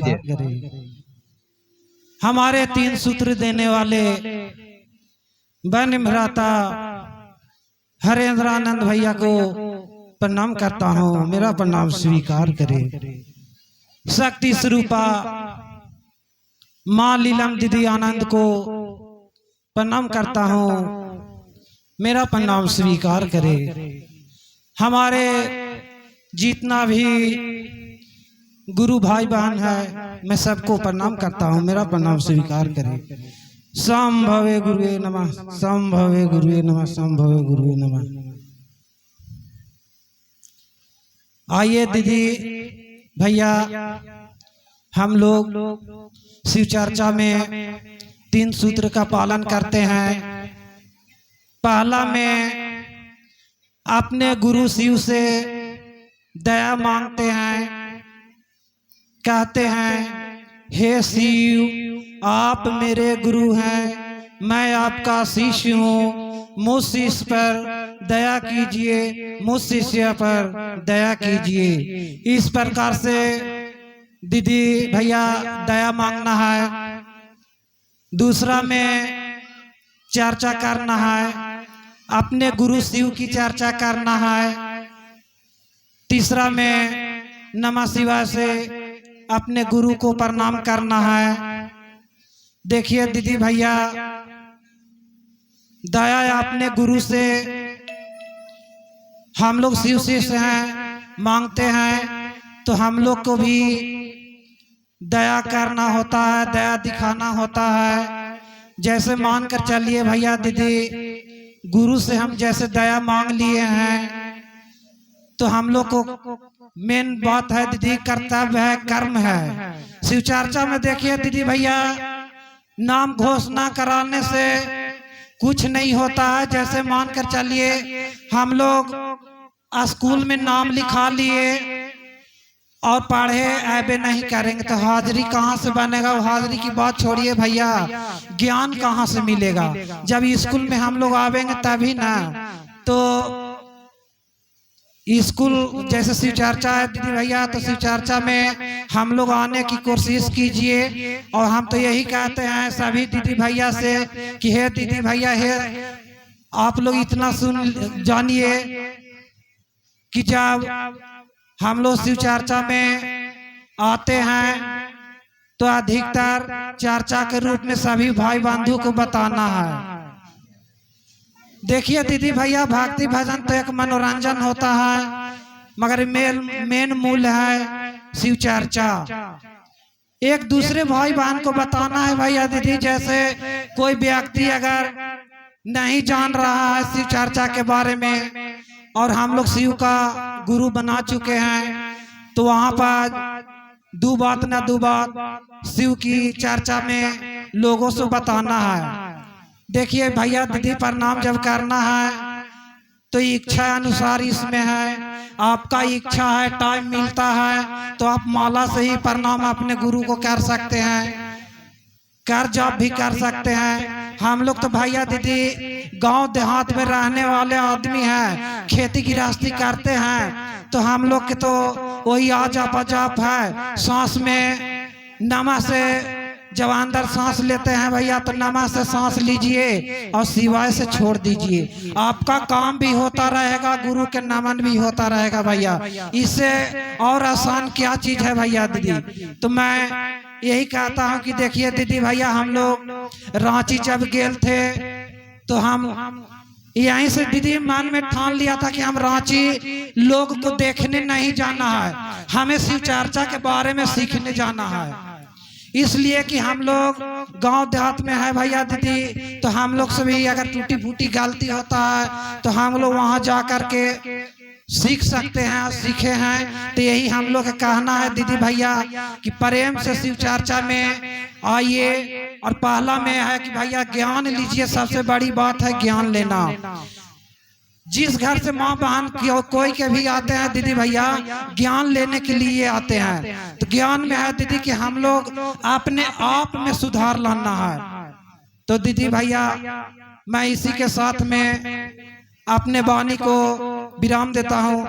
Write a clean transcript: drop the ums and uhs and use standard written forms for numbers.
करे। हमारे 3 सूत्र देने वाले वन भ्राता हरेंद्रानंद भैया को प्रणाम करता हूँ, मेरा प्रणाम स्वीकार करे। शक्ति स्वरूपा माँ लीलम दीदी आनंद को प्रणाम करता हूँ, मेरा प्रणाम स्वीकार करे। हमारे जितना भी गुरु भाई बहन है मैं सबको प्रणाम करता हूँ, मेरा प्रणाम स्वीकार करे। संभवे गुरुवे नमः, संभवे गुरुवे नमः, संभवे गुरुवे नमः। आइए दीदी भैया, हम लोग शिव चर्चा में 3 सूत्र का पालन करते हैं। पहला में अपने गुरु शिव से दया मांगते हैं, कहते हैं हे शिव आप मेरे गुरु हैं, मैं आपका शिष्य हूँ, मुझ शिष्य पर दया कीजिए, मुझ शिष्य पर दया कीजिए। इस प्रकार से दीदी भैया दया मांगना है। दूसरा में चर्चा करना है, अपने गुरु शिव की चर्चा करना है। तीसरा में नमः शिवाय से अपने गुरु को प्रणाम करना है। देखिए दीदी भैया, दया अपने गुरु से हम लोग शिव शिष्य हैं, मांगते हैं तो हम लोग को भी दया करना होता है, दया दिखाना होता है। जैसे मान कर चलिए भैया दीदी, गुरु से हम जैसे दया मांग लिए हैं तो हम लोग को मेन बात है दीदी, कर्तव्य है, कर्म है। शिव चर्चा में देखिए दीदी भैया, नाम घोषणा कराने से कुछ नहीं होता है। जैसे मान कर चलिए हम लोग स्कूल में नाम लिखा लिए और पढ़े ऐबे नहीं करेंगे तो हाजिरी कहाँ से बनेगा? वो हाजिरी की बात छोड़िए भैया, ज्ञान कहाँ से मिलेगा? जब स्कूल में हम लोग आवेंगे तभी ना। तो स्कूल जैसे शिव चर्चा है दीदी भैया, तो शिव चर्चा में हम लोग आने की कोशिश कीजिए। और हम तो यही कहते हैं सभी दीदी भैया से कि हे दीदी भैया, हे आप लोग इतना सुन जानिए कि जब हम लोग शिव चर्चा में आते हैं तो अधिकतर चर्चा के रूप में सभी भाई बंधु को बताना है। देखिए दीदी भैया, भक्ति भजन तो एक मनोरंजन होता है, मगर मेन मूल है शिव चर्चा। एक दूसरे भाई बहन को बताना है भैया दीदी। जैसे कोई व्यक्ति अगर नहीं जान रहा है शिव चर्चा के बारे में और हम लोग शिव का गुरु बना चुके हैं, तो वहां पर दो बात ना दो बात शिव की चर्चा में लोगों से बताना है। देखिए भैया दीदी, प्रणाम जब करना है तो इच्छा अनुसार इसमें है। आपका इच्छा है, टाइम मिलता है तो आप माला से ही प्रणाम अपने गुरु को कर सकते हैं, कर जॉब भी कर सकते हैं। हम लोग तो भैया दीदी गांव देहात में रहने वाले आदमी हैं, खेती गृहस्थी करते हैं, तो हम लोग के तो वही आजाप जाप है। सांस में नमः से जब अंदर सांस लेते हैं भैया तो नमः से सांस लीजिए और शिवाय से छोड़ दीजिए। आपका काम भी होता रहेगा, गुरु के नमन भी होता रहेगा भैया। इससे और आसान क्या चीज है भैया दीदी? तो मैं यही कहता हूँ कि देखिए दीदी भैया, हम लोग रांची जब गेल थे तो हम यहीं से दीदी मन में ठान लिया था कि हम रांची लोग को देखने नहीं जाना है, हमें शिव चर्चा के बारे में सीखने जाना है। इसलिए कि हम लोग गांव देहात में है भैया दीदी, तो हम लोग से भी अगर टूटी फूटी गलती होता है तो हम लोग वहां जा कर के सीख सकते हैं, सीखे हैं। तो यही हम लोग का कहना है दीदी भैया कि प्रेम से शिव चर्चा में आइए। और पहला में है कि भैया ज्ञान लीजिए, सबसे बड़ी बात है ज्ञान लेना। जिस घर से माँ बहन कोई के भी आते हैं दीदी भैया, ज्ञान लेने के लिए आते हैं। तो ज्ञान में है दीदी कि हम लोग अपने आप में सुधार लाना है। तो दीदी भैया, मैं इसी के साथ में अपने वाणी को विराम देता हूँ।